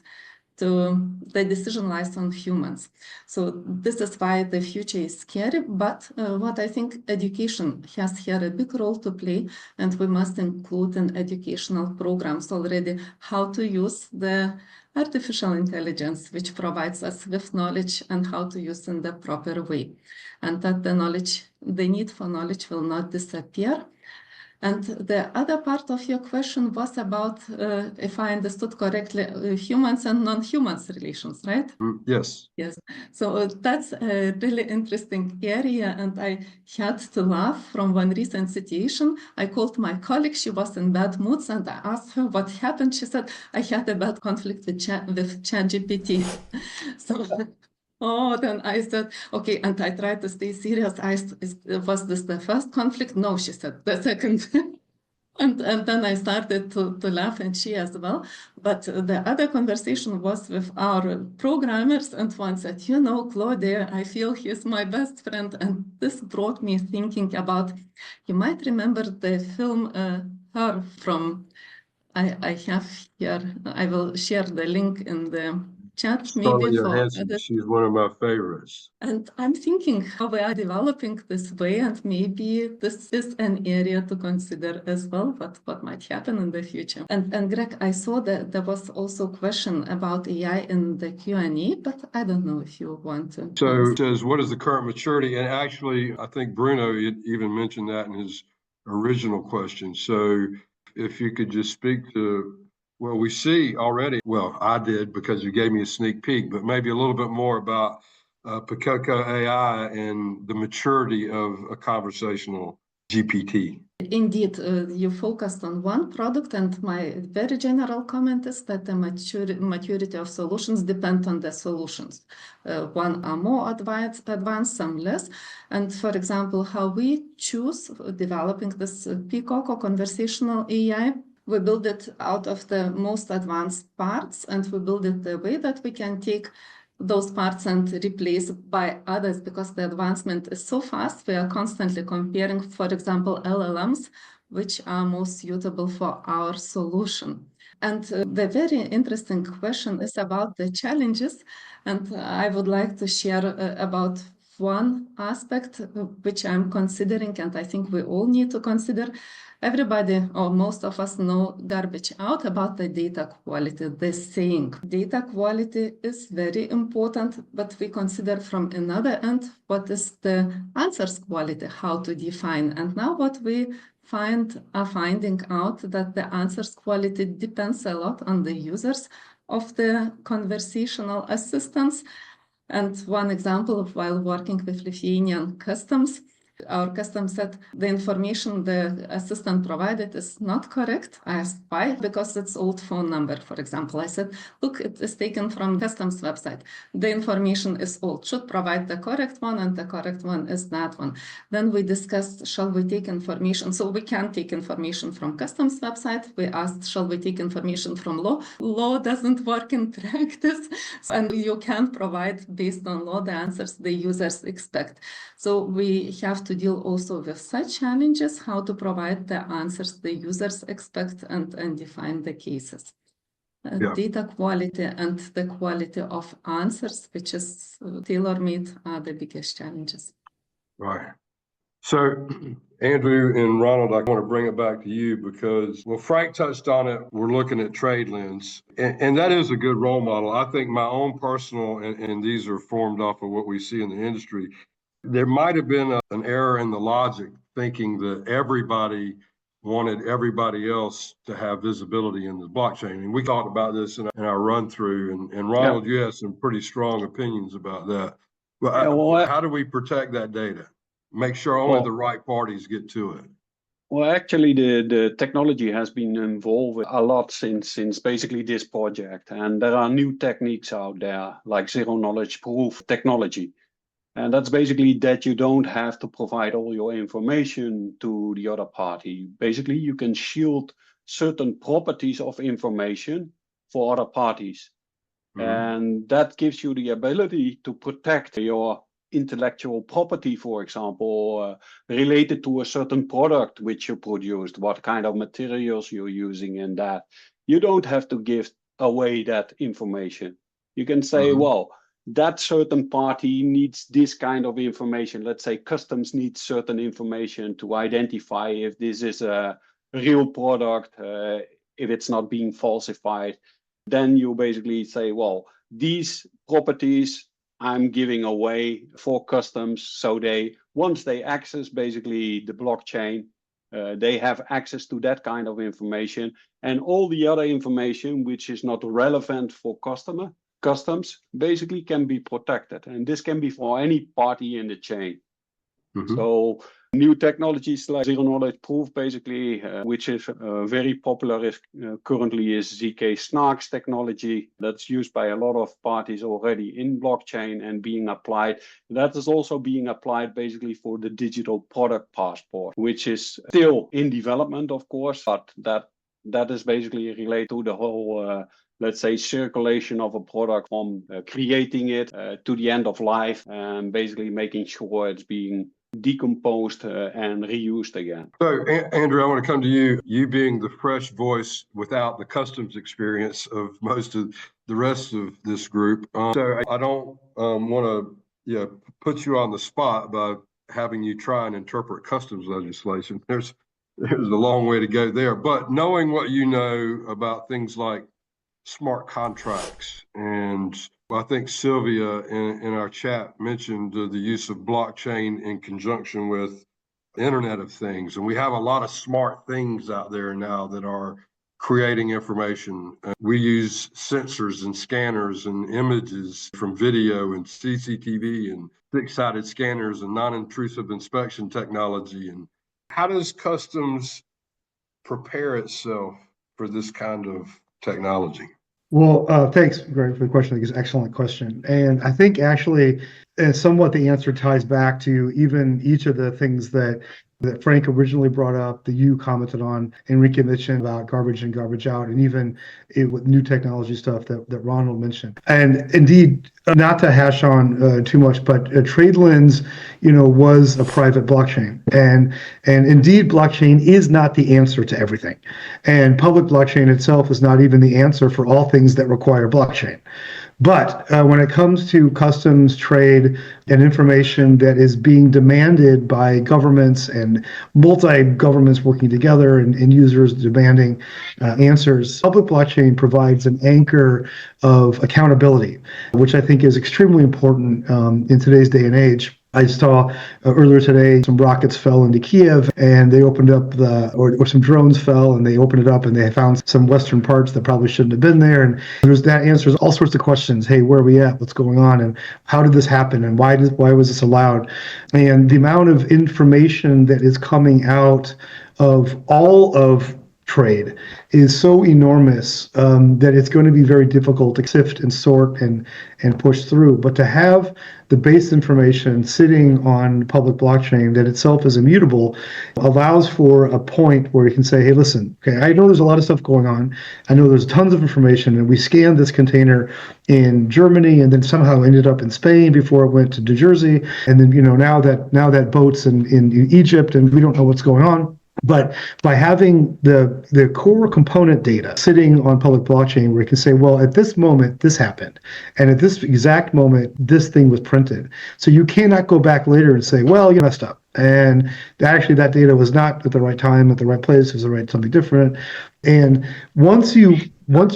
S4: the decision lies on humans. So this is why the future is scary, but what I think education has here a big role to play, and we must include in educational programs already how to use the artificial intelligence, which provides us with knowledge, and how to use in the proper way. And that the need for knowledge will not disappear. And the other part of your question was about, if I understood correctly, humans and non-humans relations, right?
S3: Yes.
S4: Yes. So that's a really interesting area. And I had to laugh from one recent situation. I called my colleague. She was in bad moods, and I asked her what happened. She said, I had a bad conflict with ChatGPT. So oh, then I said, okay, and I tried to stay serious. Was this the first conflict? No, she said, the second. And then I started to laugh, and she as well. But the other conversation was with our programmers, and one said, Claude, I feel he's my best friend. And this brought me thinking about, you might remember the film Her from, I have here, I will share the link in the chat maybe for others.
S3: She's one of my favorites.
S4: And I'm thinking how we are developing this way, and maybe this is an area to consider as well, what might happen in the future. And Greg, I saw that there was also a question about AI in the Q&A, but I don't know if you want to.
S3: So it says, what is the current maturity? And actually, I think Bruno even mentioned that in his original question. So if you could just speak to, well, we see already, well, I did because you gave me a sneak peek, but maybe a little bit more about Picoco AI and the maturity of a conversational GPT?
S4: Indeed, you focused on one product, and my very general comment is that the maturity of solutions depend on the solutions. One are more advanced, some less. And for example, how we choose developing this Picoco conversational AI, we build it out of the most advanced parts, and we build it the way that we can take those parts and replace by others, because the advancement is so fast. We are constantly comparing, for example, LLMs, which are most suitable for our solution. And the very interesting question is about the challenges. And I would like to share about one aspect which I'm considering, and I think we all need to consider. Everybody, or most of us, know garbage out about the data quality. The saying data quality is very important, but we consider from another end what is the answers quality, how to define. And now what we are finding out that the answers quality depends a lot on the users of the conversational assistants. And one example of while working with Lithuanian customs, our customs said the information the assistant provided is not correct. I asked why, because it's old phone number, for example. I said, look, it is taken from customs website. The information is old, should provide the correct one, and the correct one is that one. Then we discussed, shall we take information? So we can take information from customs website. We asked, shall we take information from law? Law doesn't work in practice, and you can provide based on law the answers the users expect. So we have to deal also with such challenges, how to provide the answers the users expect and define the cases. Data quality and the quality of answers, which is tailor-made, are the biggest challenges.
S3: Right. So, Andrew and Ronald, I want to bring it back to you because, well, Frank touched on it. We're looking at TradeLens, and that is a good role model. I think my own personal, and these are formed off of what we see in the industry, there might have been an error in the logic, thinking that everybody wanted everybody else to have visibility in the blockchain. And we talked about this in our run through, and Ronald, you have some pretty strong opinions about that. But how do we protect that data? Make sure only the right parties get to it.
S5: Well, actually, the technology has been evolved a lot since basically this project. And there are new techniques out there, like zero-knowledge proof technology. And that's basically that you don't have to provide all your information to the other party. Basically, you can shield certain properties of information for other parties. Mm-hmm. And that gives you the ability to protect your intellectual property, for example, related to a certain product which you produced, what kind of materials you're using in that. You don't have to give away that information. You can say, well, that certain party needs this kind of information. Let's say customs needs certain information to identify if this is a real product, if it's not being falsified. Then you basically say, well, these properties I'm giving away for customs. So once they access basically the blockchain, they have access to that kind of information, and all the other information which is not relevant for customs basically can be protected, and this can be for any party in the chain. So new technologies like zero-knowledge proof, basically, which is very popular currently, is ZK Snarks technology that's used by a lot of parties already in blockchain and being applied. That is also being applied basically for the digital product passport, which is still in development, of course, but that is basically related to the whole let's say, circulation of a product from creating it to the end of life, and basically making sure it's being decomposed and reused again.
S3: So, Andrew, I want to come to you. You being the fresh voice without the customs experience of most of the rest of this group. So I don't want to put you on the spot by having you try and interpret customs legislation. There's a long way to go there. But knowing what you know about things like smart contracts, and I think Sylvia in our chat mentioned the use of blockchain in conjunction with Internet of Things, and we have a lot of smart things out there now that are creating information. We use sensors and scanners and images from video and CCTV and six-sided scanners and non-intrusive inspection technology. And how does customs prepare itself for this kind of technology?
S2: Well, thanks, Greg, for the question. I think it's an excellent question. And I think actually, somewhat the answer ties back to even each of the things that Frank originally brought up, that you commented on, Enrique mentioned about garbage in, garbage out, and even with new technology stuff that Ronald mentioned. And indeed, not to hash on too much, but TradeLens, was a private blockchain, and indeed, blockchain is not the answer to everything, and public blockchain itself is not even the answer for all things that require blockchain. But when it comes to customs, trade, and information that is being demanded by governments and multi-governments working together and users demanding answers, public blockchain provides an anchor of accountability, which I think is extremely important in today's day and age. I saw earlier today some rockets fell into Kiev, and they opened up or some drones fell, and they opened it up, and they found some Western parts that probably shouldn't have been there. And that answers all sorts of questions. Hey, where are we at? What's going on? And how did this happen? And why was this allowed? And the amount of information that is coming out of all of trade is so enormous that it's going to be very difficult to sift and sort and push through. But to have the base information sitting on public blockchain that itself is immutable allows for a point where you can say, hey, listen, okay, I know there's a lot of stuff going on. I know there's tons of information, and we scanned this container in Germany and then somehow ended up in Spain before it went to New Jersey. And then, now that boat's in Egypt, and we don't know what's going on. But by having the core component data sitting on public blockchain, where you can say, well, at this moment, this happened. And at this exact moment, this thing was printed. So you cannot go back later and say, well, you messed up. And actually, that data was not at the right time, at the right place, it was the right something different. And once you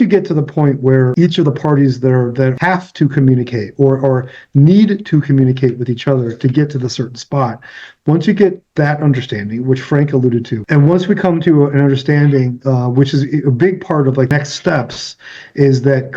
S2: get to the point where each of the parties that have to communicate or need to communicate with each other to get to the certain spot, once you get that understanding, which Frank alluded to, and once we come to an understanding, which is a big part of next steps, is that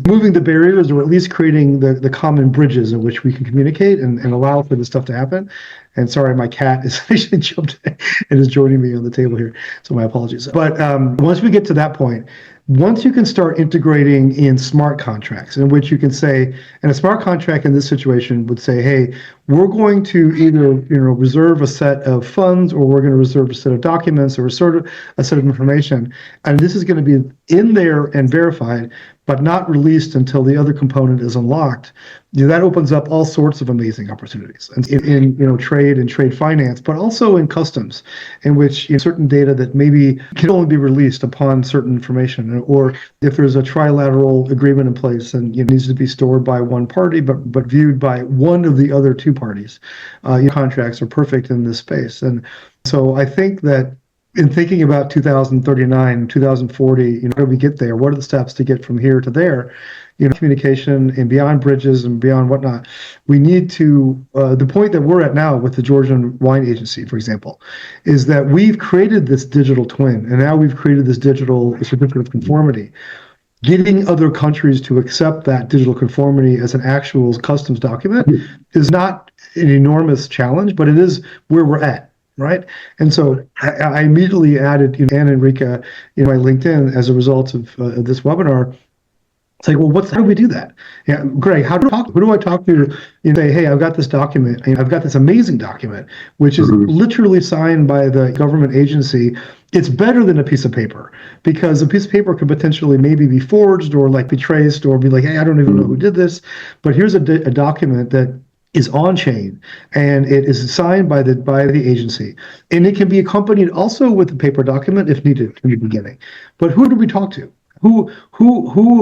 S2: moving the barriers, or at least creating the common bridges in which we can communicate and allow for this stuff to happen. And sorry, my cat is actually jumped and is joining me on the table here, so my apologies. But once we get to that point, once you can start integrating in smart contracts, in which you can say, and a smart contract in this situation would say, hey, we're going to either reserve a set of funds, or we're going to reserve a set of documents, or a set of information, and this is going to be in there and verified, but not released until the other component is unlocked. That opens up all sorts of amazing opportunities in trade and trade finance, but also in customs, in which certain data that maybe can only be released upon certain information, or if there's a trilateral agreement in place and it needs to be stored by one party, but viewed by one of the other two parties. Contracts are perfect in this space. And so I think that in thinking about 2039, 2040, how do we get there? What are the steps to get from here to there? Communication and beyond bridges and beyond whatnot. We need to, the point that we're at now with the Georgian Wine Agency, for example, is that we've created this digital twin, and now we've created this digital certificate of conformity. Getting other countries to accept that digital conformity as an actual customs document is not an enormous challenge, but it is where we're at, right? And so I immediately added Anne and Enrique in my LinkedIn as a result of this webinar. It's like, well, how do we do that? Yeah, Greg, who do I talk to and say, hey, I've got this document, and I've got this amazing document, which is literally signed by the government agency. It's better than a piece of paper, because a piece of paper could potentially maybe be forged or be traced, or be like, hey, I don't even know who did this. But here's a document that is on chain, and it is signed by the agency, and it can be accompanied also with a paper document if needed in the beginning. But who do we talk to? Who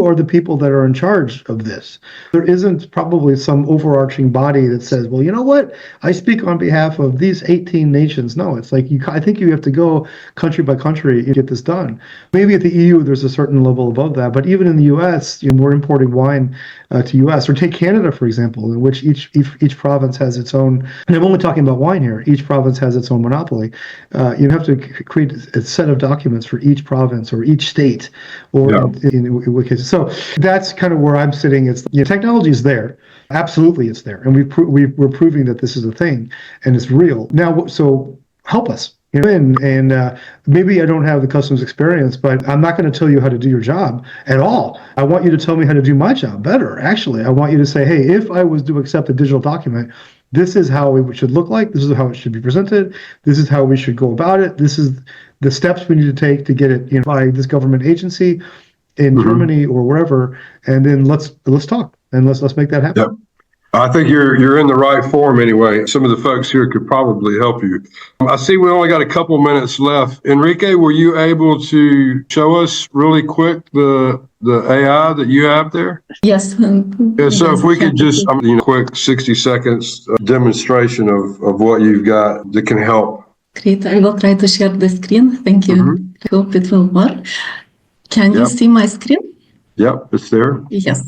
S2: are the people that are in charge of this? There isn't probably some overarching body that says, well, you know what? I speak on behalf of these 18 nations. No, it's like I think you have to go country by country and get this done. Maybe at the EU, there's a certain level above that, but even in the US, we're importing wine to US. Or take Canada, for example, in which each province has its own, and I'm only talking about wine here, each province has its own monopoly. You have to create a set of documents for each province or each state, or in cases. So that's kind of where I'm sitting. It's technology is there. Absolutely, it's there. And we're proving that this is a thing and it's real. Now, so help us. And maybe I don't have the customs experience, but I'm not going to tell you how to do your job at all. I want you to tell me how to do my job better. Actually, I want you to say, hey, if I was to accept a digital document, this is how it should look like. This is how it should be presented. This is how we should go about it. This is the steps we need to take to get it by this government agency in Germany or wherever. And then let's talk and let's make that happen.
S3: Yep. I think you're in the right form anyway. Some of the folks here could probably help you. I see we only got a couple minutes left. Enrique, were you able to show us really quick the AI that you have there?
S4: Yes.
S3: Yeah, so if we could just, quick 60 seconds demonstration of what you've got that can help.
S4: Great. I will try to share the screen. Thank you. I hope it will work. Can you see my screen?
S3: Yep, it's there.
S4: Yes.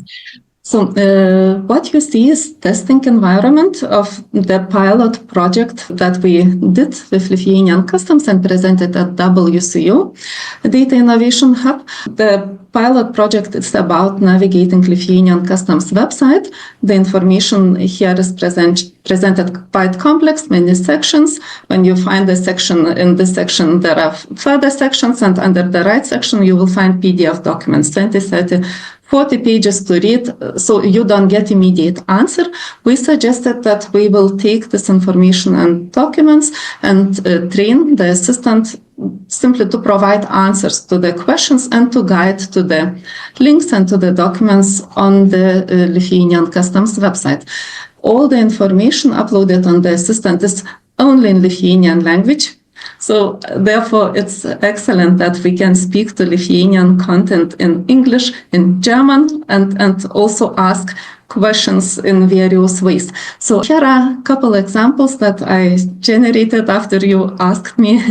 S4: So what you see is testing environment of the pilot project that we did with Lithuanian Customs and presented at WCO Data Innovation Hub. The pilot project is about navigating Lithuanian Customs website. The information here is presented quite complex, many sections. When you find a section, in this section there are further sections, and under the right section you will find PDF documents, 20, 30, 40 pages to read, so you don't get immediate answer. We suggested that we will take this information and documents and train the assistant simply to provide answers to the questions and to guide to the links and to the documents on the Lithuanian Customs website. All the information uploaded on the assistant is only in Lithuanian language. So therefore, it's excellent that we can speak to Lithuanian content in English, in German, and also ask questions in various ways. So here are a couple examples that I generated after you asked me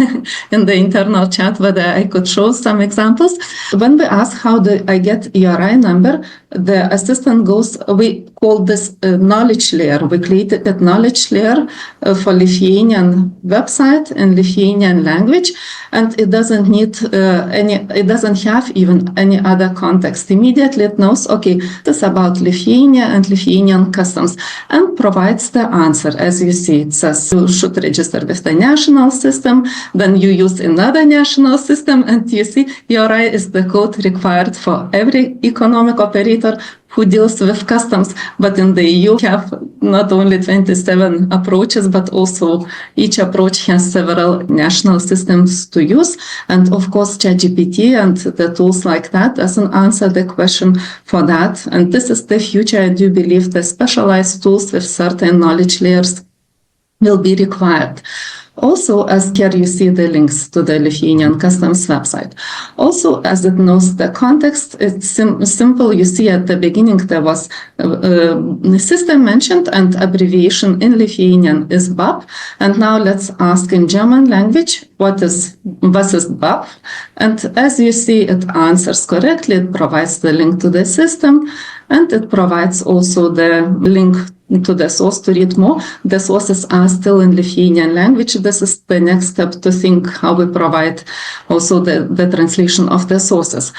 S4: in the internal chat whether I could show some examples. When we ask how do I get ERI number, the assistant goes, we call this knowledge layer. We created a knowledge layer for Lithuanian website in Lithuanian language, and it doesn't need it doesn't have even any other context. Immediately it knows, okay, this is about Lithuania and Lithuanian customs, and provides the answer. As you see, it says you should register with the national system, then you use another national system, and you see ERI is the code required for every economic operator who deals with customs. But in the EU, we have not only 27 approaches, but also each approach has several national systems to use. And of course, ChatGPT and the tools like that doesn't answer the question for that. And this is the future. I do believe the specialized tools with certain knowledge layers will be required. Also, as here you see the links to the Lithuanian Customs website. Also, as it knows the context, it's simple. You see at the beginning there was the system mentioned, and abbreviation in Lithuanian is BAP. And now let's ask in German language, what is BAP? And as you see, it answers correctly. It provides the link to the system, and it provides also the link to the source to read more. The sources are still in Lithuanian language. This is the next step to think how we provide also the translation of the sources.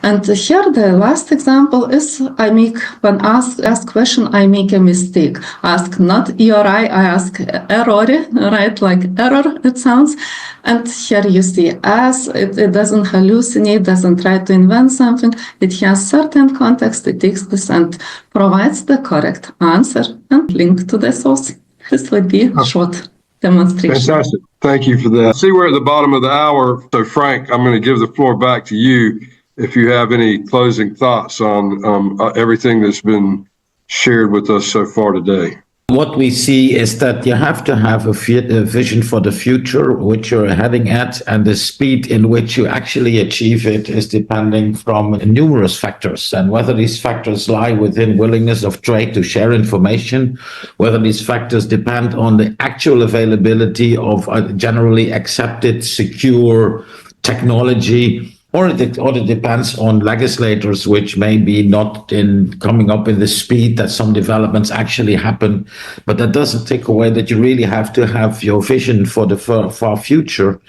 S4: And here the last example is when ask question, I make a mistake. Ask not ERI, I ask error, right? Like error, it sounds. And here you see, as it doesn't hallucinate, doesn't try to invent something. It has certain context. It takes this and provides the correct answer and link to the source. This would be a short demonstration.
S3: Fantastic. Thank you for that. See, we're at the bottom of the hour. So Frank, I'm going to give the floor back to you if you have any closing thoughts on everything that's been shared with us so far today.
S1: What we see is that you have to have a vision for the future, which you're heading at, and the speed in which you actually achieve it is depending from numerous factors. And whether these factors lie within willingness of trade to share information, whether these factors depend on the actual availability of a generally accepted, secure technology, or it depends on legislators, which may be not in coming up in the speed that some developments actually happen. But that doesn't take away that you really have to have your vision for the far future.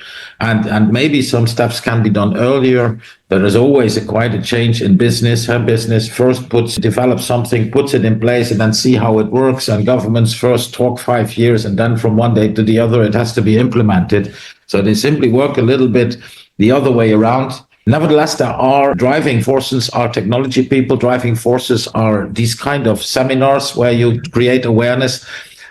S1: And maybe some steps can be done earlier. There is always quite a change in business. Her business first develops something, puts it in place, and then see how it works. And governments first talk 5 years, and then from one day to the other, it has to be implemented. So they simply work a little bit the other way around. Nevertheless, there are driving forces, are technology people. Driving forces are these kind of seminars where you create awareness.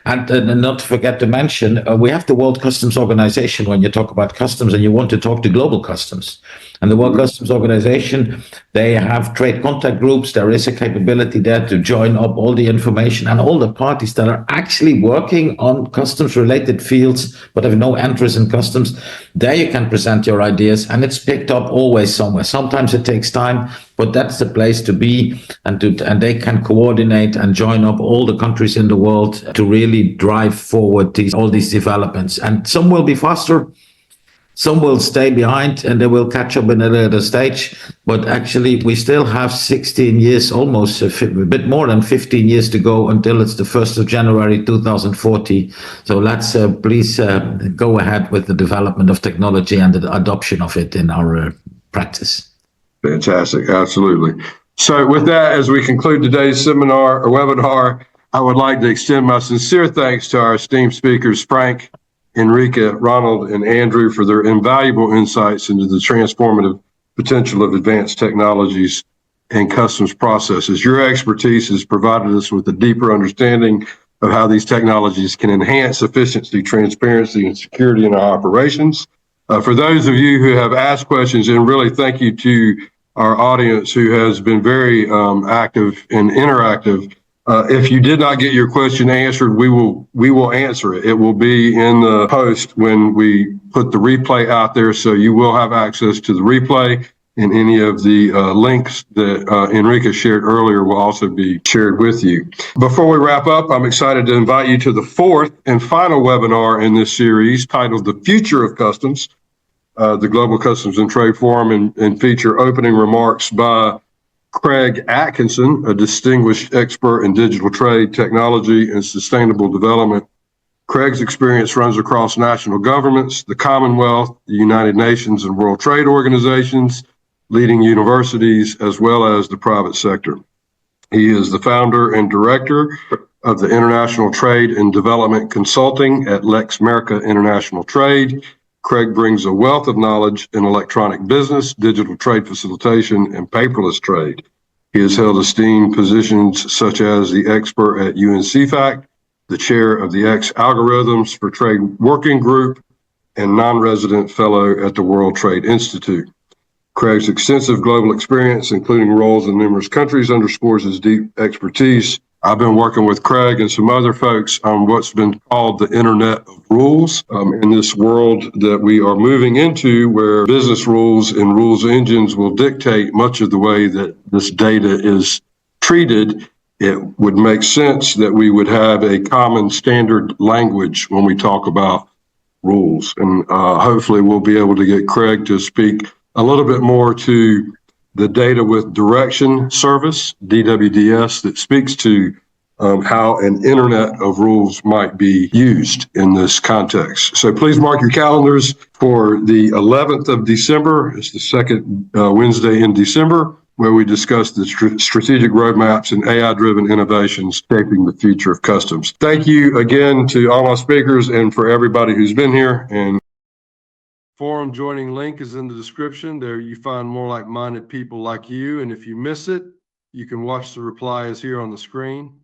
S1: And not to forget to mention, we have the World Customs Organization when you talk about customs and you want to talk to global customs. And the World Customs Organization, they have trade contact groups. There is a capability there to join up all the information and all the parties that are actually working on customs-related fields, but have no interest in customs. There you can present your ideas, and it's picked up always somewhere. Sometimes it takes time, but that's the place to be, and they can coordinate and join up all the countries in the world to really drive forward all these developments. And some will be faster, some will stay behind, and they will catch up in a later stage. But actually, we still have 16 years, almost a bit more than 15 years to go until it's the 1st of January 2040. So let's please go ahead with the development of technology and the adoption of it in our practice.
S3: Fantastic. Absolutely. So with that, as we conclude today's seminar or webinar, I would like to extend my sincere thanks to our esteemed speakers, Frank, Enrique, Ronald, and Andrew, for their invaluable insights into the transformative potential of advanced technologies and customs processes. Your expertise has provided us with a deeper understanding of how these technologies can enhance efficiency, transparency, and security in our operations. For those of you who have asked questions, and really thank you to our audience who has been very active and interactive. If you did not get your question answered, we will answer it. It will be in the post when we put the replay out there, so you will have access to the replay, and any of the links that Enrique shared earlier will also be shared with you. Before we wrap up, I'm excited to invite you to the fourth and final webinar in this series titled The Future of Customs, the Global Customs and Trade Forum, and feature opening remarks by Craig Atkinson, a distinguished expert in digital trade, technology, and sustainable development. Craig's experience runs across national governments, the Commonwealth, the United Nations, and World Trade Organizations, leading universities, as well as the private sector. He is the founder and director of the International Trade and Development Consulting at Lexmarca International Trade. Craig brings a wealth of knowledge in electronic business, digital trade facilitation, and paperless trade. He has held esteemed positions such as the expert at UNCFAC, the chair of the X Algorithms for Trade Working Group, and non-resident fellow at the World Trade Institute. Craig's extensive global experience, including roles in numerous countries, underscores his deep expertise. I've been working with Craig and some other folks on what's been called the Internet of Rules in this world that we are moving into, where business rules and rules engines will dictate much of the way that this data is treated. It would make sense that we would have a common standard language when we talk about rules. And hopefully we'll be able to get Craig to speak a little bit more to the Data with Direction Service, DWDS, that speaks to how an Internet of Rules might be used in this context. So please mark your calendars for the 11th of December. It's the second Wednesday in December, where we discuss the strategic roadmaps and AI-driven innovations shaping the future of customs. Thank you again to all our speakers and for everybody who's been here. And forum joining link is in the description. There you find more like-minded people like you. And if you miss it, you can watch the replies here on the screen.